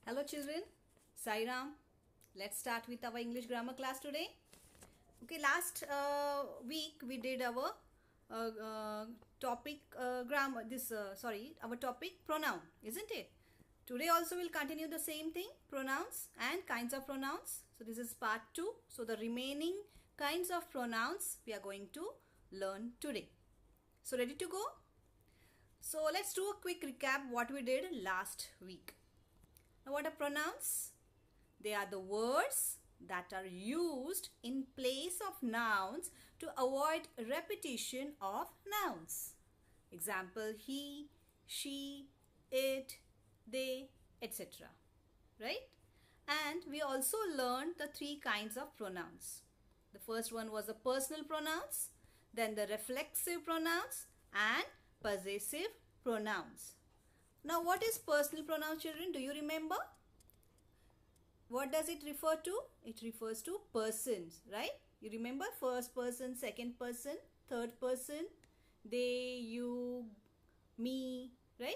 Hello children, Sai Ram. Let's start with our English grammar class today. Okay, last week we did our topic grammar. Our topic pronoun, isn't it? Today also we'll continue the same thing, pronouns and kinds of pronouns. So this is part 2. So the remaining kinds of pronouns we are going to learn today. So ready to go? So let's do a quick recap what we did last week. Now what are pronouns? They are the words that are used in place of nouns to avoid repetition of nouns. Example, he, she, it, they, etc. Right? And we also learned the 3 kinds of pronouns. The first one was the personal pronouns, then the reflexive pronouns and possessive pronouns. Now what is personal pronouns, children? Do you remember? What does it refer to? It refers to persons, right? You remember first person, second person, third person, they, you, me, right?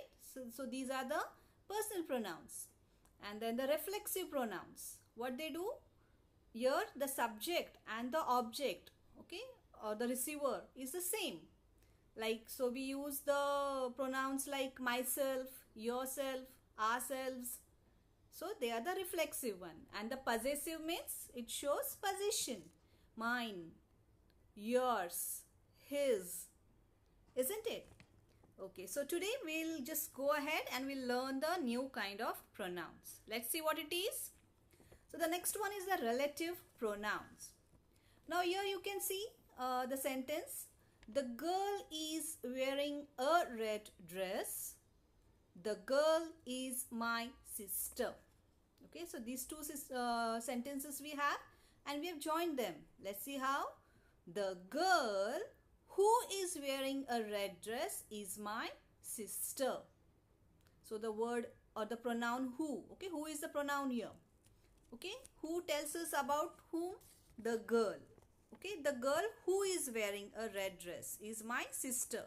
So these are the personal pronouns. And then the reflexive pronouns. What they do? Here the subject and the object, okay, or the receiver is the same. Like, so we use the pronouns like myself, yourself, ourselves. So they are the reflexive one. And the possessive means it shows possession. Mine, yours, his, isn't it? Okay, so today we'll just go ahead and we'll learn the new kind of pronouns. Let's see what it is. So the next one is the relative pronouns. Now here you can see the sentence. The girl is wearing a red dress. The girl is my sister. Okay, so these two sentences we have and we have joined them. Let's see how. The girl who is wearing a red dress is my sister. So the word or the pronoun who. Okay, who is the pronoun here? Okay, who tells us about whom? The girl. Okay, the girl who is wearing a red dress is my sister.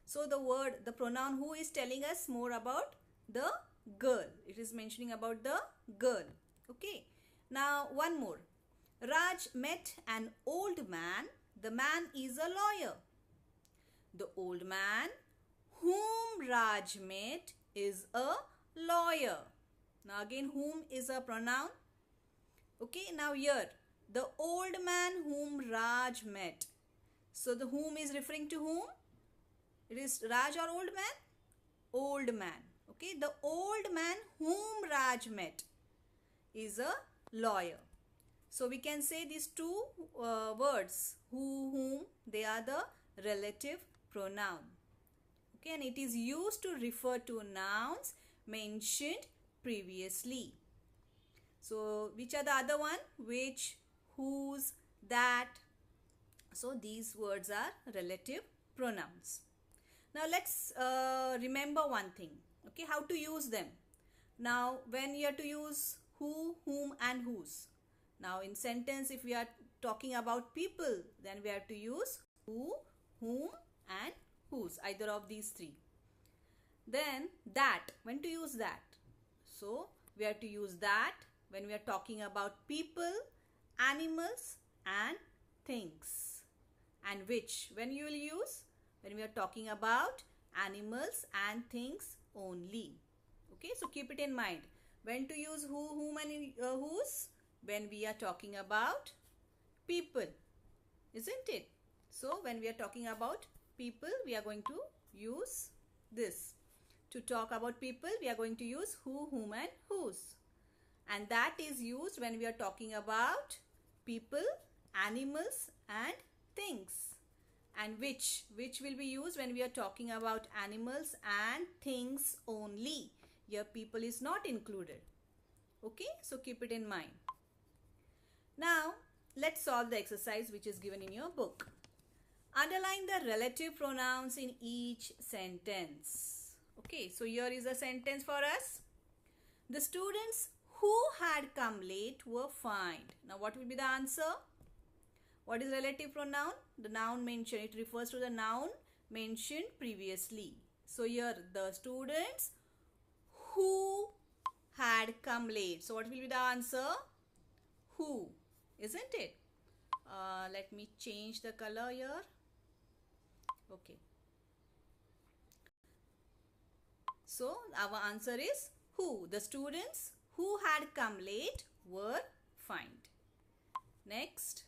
So the pronoun who is telling us more about the girl. It is mentioning about the girl. Okay, now one more. Raj met an old man. The man is a lawyer. The old man whom Raj met is a lawyer. Now again, whom is a pronoun. Okay, now here the old man whom Raj met. So the whom is referring to whom? It is Raj or old man? Old man. Okay, the old man whom Raj met is a lawyer. So we can say these two words, who, whom, they are the relative pronoun. Okay, and it is used to refer to nouns mentioned previously. So which are the other one? Which, whose, that. So these words are relative pronouns. Now let's remember one thing. Okay, how to use them. Now when you have to use who, whom and whose. Now in sentence, if we are talking about people, then we have to use who, whom and whose, either of these 3. Then that, when to use that? So we have to use that when we are talking about people, animals and things. And which, when you will use? When we are talking about animals and things only. Okay, so keep it in mind. When to use who, whom and whose? When we are talking about people, isn't it? So when we are talking about people, we are going to use this. To talk about people, we are going to use who, whom and whose. And that is used when we are talking about people, animals and things. And which will be used when we are talking about animals and things only. Here people is not included. Okay, so keep it in mind. Now let's solve the exercise which is given in your book. Underline the relative pronouns in each sentence. Okay, so here is a sentence for us. The students who had come late were fined. Now what will be the answer? What is relative pronoun? The noun mentioned. It refers to the noun mentioned previously. So here the students who had come late. So what will be the answer? Who, isn't it? Let me change the color here. Okay. So our answer is who. The students who had come late were fined. Next.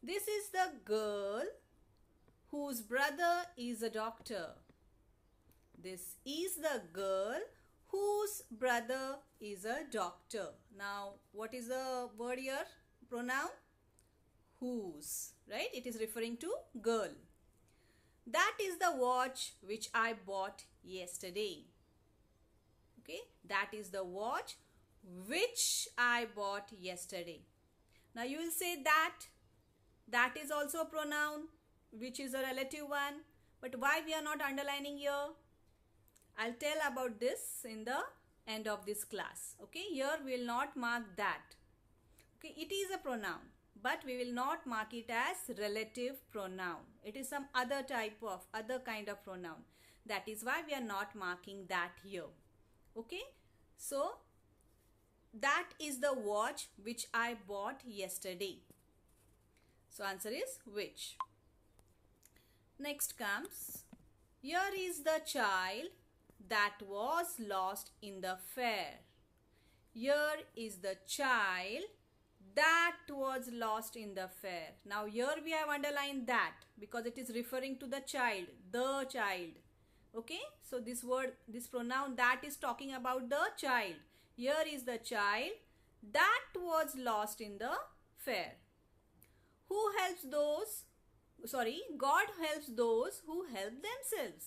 This is the girl whose brother is a doctor. This is the girl whose brother is a doctor. Now, what is the word here? Pronoun? Whose, right? It is referring to girl. That is the watch which I bought yesterday. Okay, that is the watch which I bought yesterday. Now, you will say that. That is also a pronoun, which is a relative one. But why we are not underlining here? I'll tell about this in the end of this class. Okay, here we will not mark that. Okay, it is a pronoun, but we will not mark it as relative pronoun. It is some other kind of pronoun. That is why we are not marking that here. Okay, so that is the watch which I bought yesterday. So answer is which. Next comes, here is the child that was lost in the fair. Here is the child that was lost in the fair. Now here we have underlined that because it is referring to the child, the child. Okay, so this word, this pronoun that is talking about the child. Here is the child that was lost in the fair. Who helps those? Sorry, God helps those who help themselves.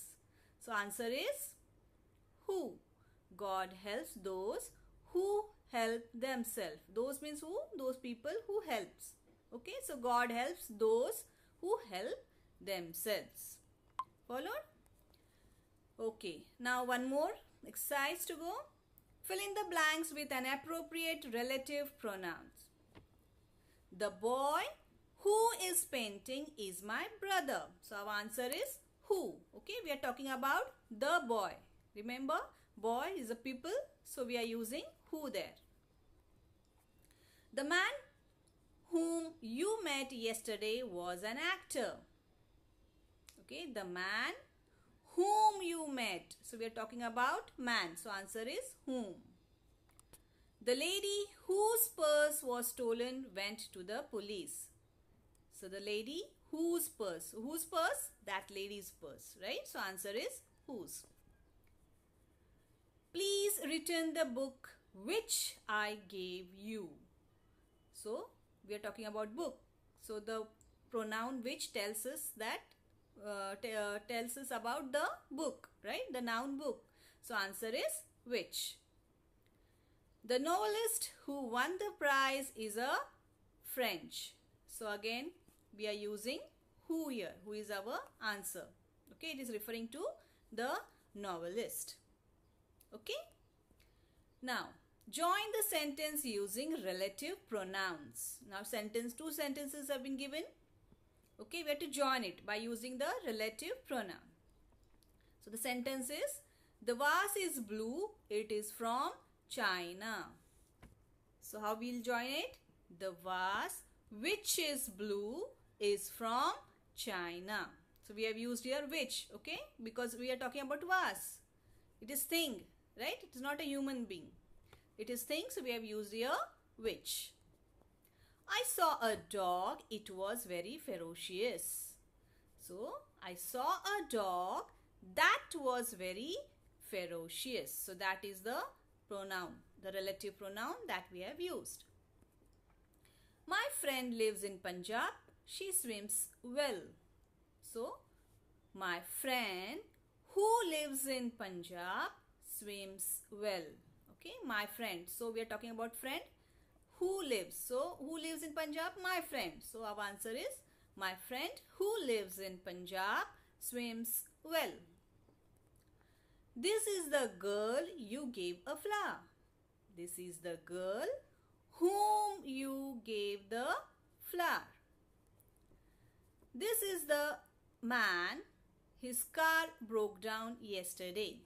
So answer is who. God helps those who help themselves. Those means who? Those people who helps. Okay, so God helps those who help themselves. Followed? Okay, now one more exercise to go. Fill in the blanks with an appropriate relative pronouns. The boy who is painting is my brother. So our answer is who. Okay, we are talking about the boy. Remember, boy is a people, so we are using who there. The man whom you met yesterday was an actor. Okay, the man whom you met. So we are talking about man. So answer is whom. The lady whose purse was stolen went to the police. So the lady whose purse. Whose purse? That lady's purse, right? So answer is whose. Please return the book which I gave you. So we are talking about book. So the pronoun which tells us that tells us about the book, right? The noun book. So answer is which. The novelist who won the prize is a French. So again we are using who here. Who is our answer. Okay, it is referring to the novelist. Okay. Now join the sentence using relative pronouns. Now two sentences have been given. Okay, we have to join it by using the relative pronoun. So the sentence is, the vase is blue, it is from China. So how we'll join it? The vase which is blue is from China. So we have used here which, okay, because we are talking about vase. It is thing, right? It is not a human being. It is thing, so we have used here which. I saw a dog, it was very ferocious. So, I saw a dog that was very ferocious. So, that is the pronoun, the relative pronoun that we have used. My friend lives in Punjab, she swims well. So, my friend who lives in Punjab swims well. Okay, my friend. So, we are talking about friend. Who lives? So, who lives in Punjab? My friend. So, our answer is my friend who lives in Punjab swims well. This is the girl you gave a flower. This is the girl whom you gave the flower. This is the man, his car broke down yesterday.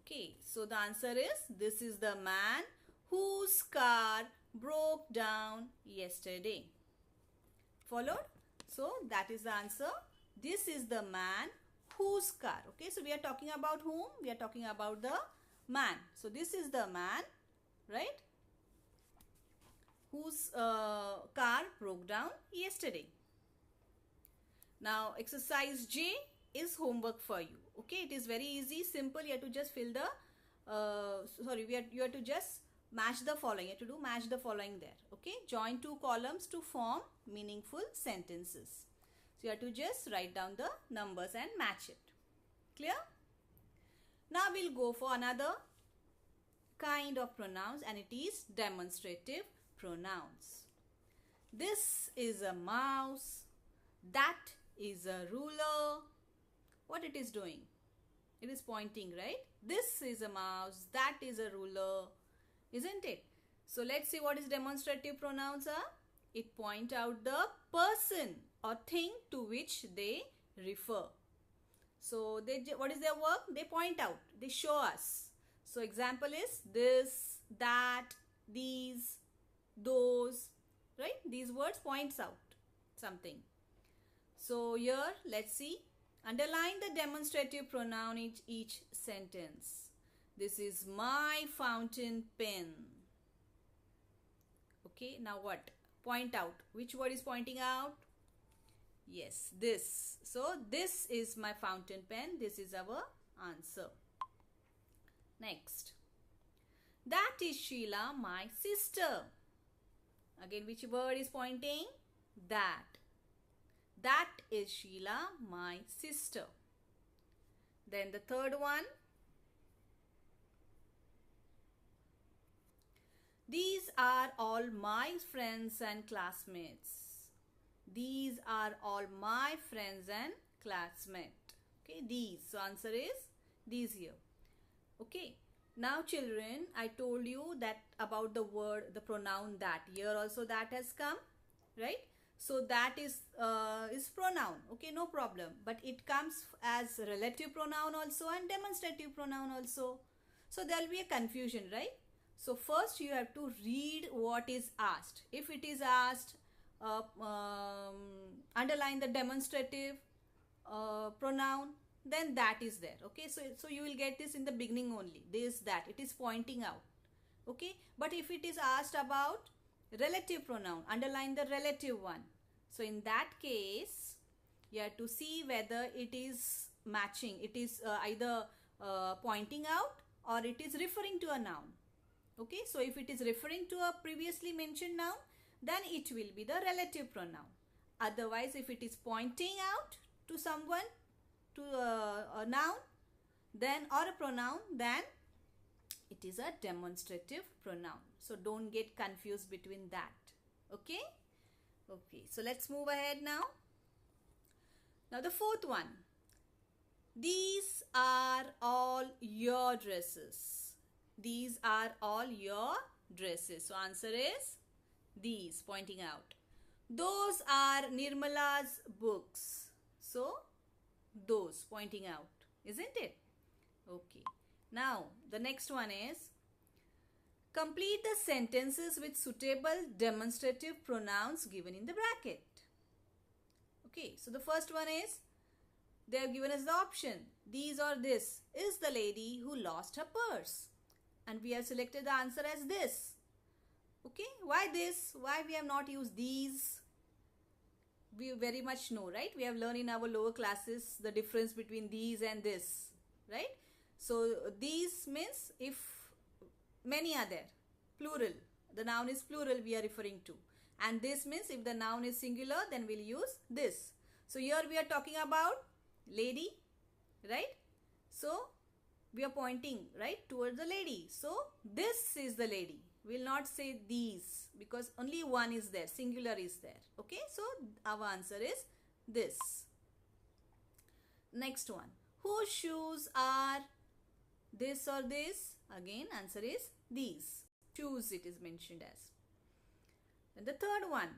Okay, so the answer is this is the man whose car broke down yesterday. Followed? So that is the answer. This is the man whose car. Okay, so we are talking about whom? We are talking about the man. So this is the man, right? Whose car broke down yesterday. Now exercise J is homework for you. Okay, it is very easy, simple. You have to just fill the you have to just match the following. You have to do match the following there. Okay, join two columns to form meaningful sentences. So you have to just write down the numbers and match it. Clear? Now we'll go for another kind of pronouns, and it is demonstrative pronouns. This is a mouse. That is a ruler. What it is doing? It is pointing, right? This is a mouse. That is a ruler. Isn't it? So let's see what is demonstrative pronouns are. It point out the person or thing to which they refer. So what is their work? They point out. They show us. So example is this, that, these, those, right? These words points out something. So here let's see. Underline the demonstrative pronoun in each sentence. This is my fountain pen. Okay, now what? Point out. Which word is pointing out? Yes, this. So this is my fountain pen. This is our answer. Next. That is Sheila, my sister. Again, which word is pointing? That. That is Sheila, my sister. Then the third one. These are all my friends and classmates. These are all my friends and classmates. Okay, these. So answer is these here. Okay. Now children, I told you that about the word, the pronoun that. Here also that has come, right? So that is pronoun. Okay, no problem. But it comes as relative pronoun also and demonstrative pronoun also. So there will be a confusion, right? So first you have to read what is asked. If it is asked, underline the demonstrative pronoun, then that is there. Okay, so you will get this in the beginning only. This, that. It is pointing out. Okay, but if it is asked about relative pronoun, underline the relative one. So in that case, you have to see whether it is matching. It is either pointing out or it is referring to a noun. Okay, so if it is referring to a previously mentioned noun, then it will be the relative pronoun. Otherwise, if it is pointing out to someone, to a noun, then or a pronoun, then it is a demonstrative pronoun. So don't get confused between that. Okay? Okay, so let's move ahead now. Now the fourth one. These are all your dresses. These are all your dresses. So answer is these, pointing out. Those are Nirmala's books. So those, pointing out, isn't it? Okay. Now the next one is complete the sentences with suitable demonstrative pronouns given in the bracket. Okay, so the first one is they have given us the option. These or this is the lady who lost her purse. And we have selected the answer as this. Okay, why this? Why we have not used these? We very much know, right? We have learned in our lower classes the difference between these and this, right? So these means if many are there, plural. The noun is plural we are referring to. And this means if the noun is singular, then we'll use this. So here we are talking about lady, right? So we are pointing, right, towards the lady. So this is the lady. We'll not say these because only one is there, singular is there. Okay, so our answer is this. Next one. Whose shoes are this or this? Again, answer is these. Shoes it is mentioned as. And the third one.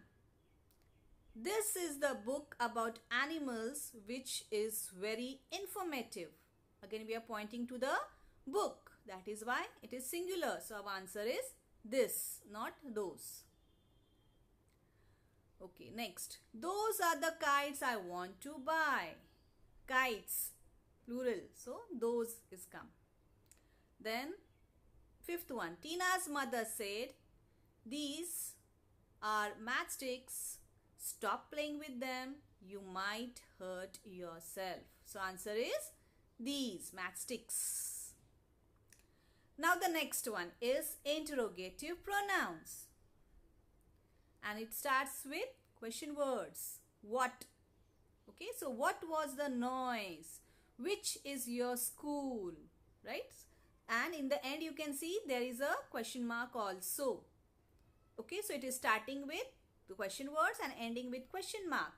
This is the book about animals which is very informative. Again, we are pointing to the book. That is why it is singular. So our answer is this, not those. Okay, next. Those are the kites I want to buy. Kites, plural. So those is come. Then fifth one. Tina's mother said, these are matchsticks. Stop playing with them. You might hurt yourself. So answer is these matchsticks. Now the next one is interrogative pronouns. And it starts with question words. What? Okay, so what was the noise? Which is your school? Right? And in the end you can see there is a question mark also. Okay, so it is starting with the question words and ending with question mark.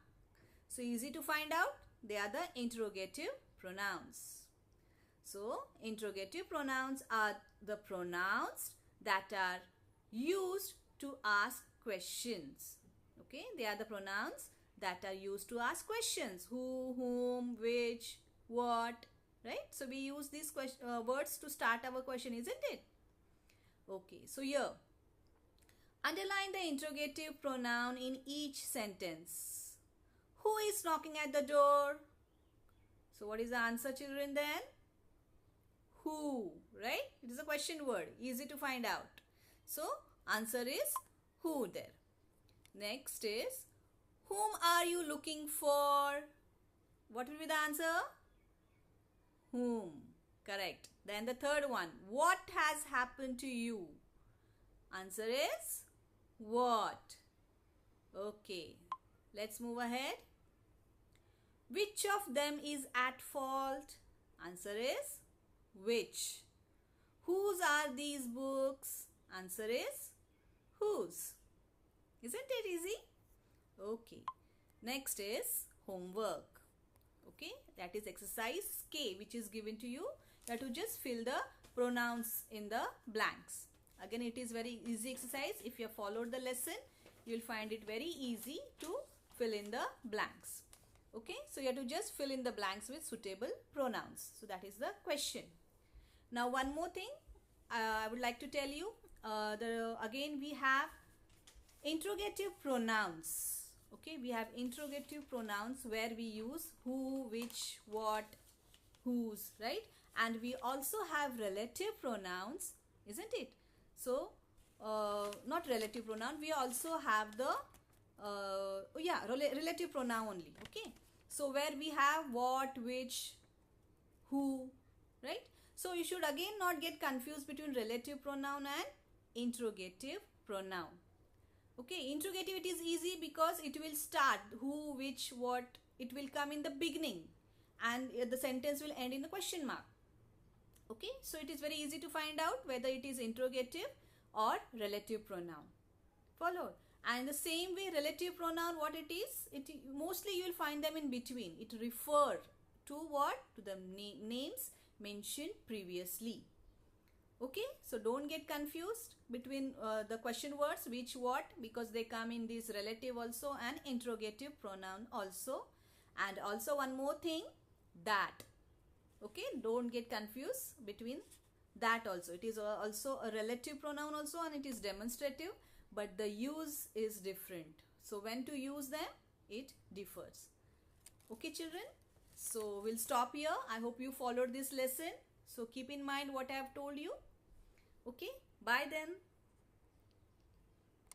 So easy to find out. They are the interrogative pronouns. So interrogative pronouns are the pronouns that are used to ask questions. Okay, they are the pronouns that are used to ask questions. Who, whom, which, what, right? So we use these words to start our question, isn't it? Okay, so here, underline the interrogative pronoun in each sentence. Who is knocking at the door? So what is the answer, children, then? Who, right? It is a question word, easy to find out. So answer is who there. Next is, whom are you looking for? What will be the answer? Whom. Correct. Then the third one, what has happened to you? Answer is what. Okay, let's move ahead. Which of them is at fault? Answer is which. Whose are these books? Answer is whose. Isn't it easy? Okay. Next is homework. Okay, that is exercise K, which is given to you. You have to just fill the pronouns in the blanks. Again, it is very easy exercise. If you have followed the lesson, you will find it very easy to fill in the blanks. Okay, so you have to just fill in the blanks with suitable pronouns. So that is the question. Now one more thing I would like to tell you. Again we have interrogative pronouns. Okay, we have interrogative pronouns where we use who, which, what, whose, right? And we also have relative pronouns, isn't it? So not relative pronoun, we also have the relative pronoun only. Okay, so where we have what, which, who, right? So you should again not get confused between relative pronoun and interrogative pronoun. Okay, interrogative, it is easy because it will start who, which, what, it will come in the beginning and the sentence will end in the question mark. Okay, so it is very easy to find out whether it is interrogative or relative pronoun. Followed. And the same way, relative pronoun, what it is, mostly you will find them in between. It refers to what? To the names mentioned previously. Okay, so don't get confused between the question words which, what, because they come in this relative also and interrogative pronoun also. And also one more thing, that. Okay, don't get confused between that also. It is also a relative pronoun also and it is demonstrative, but the use is different. So when to use them, it differs. Okay children, so we'll stop here. I hope you followed this lesson. So keep in mind what I have told you. Okay, bye then.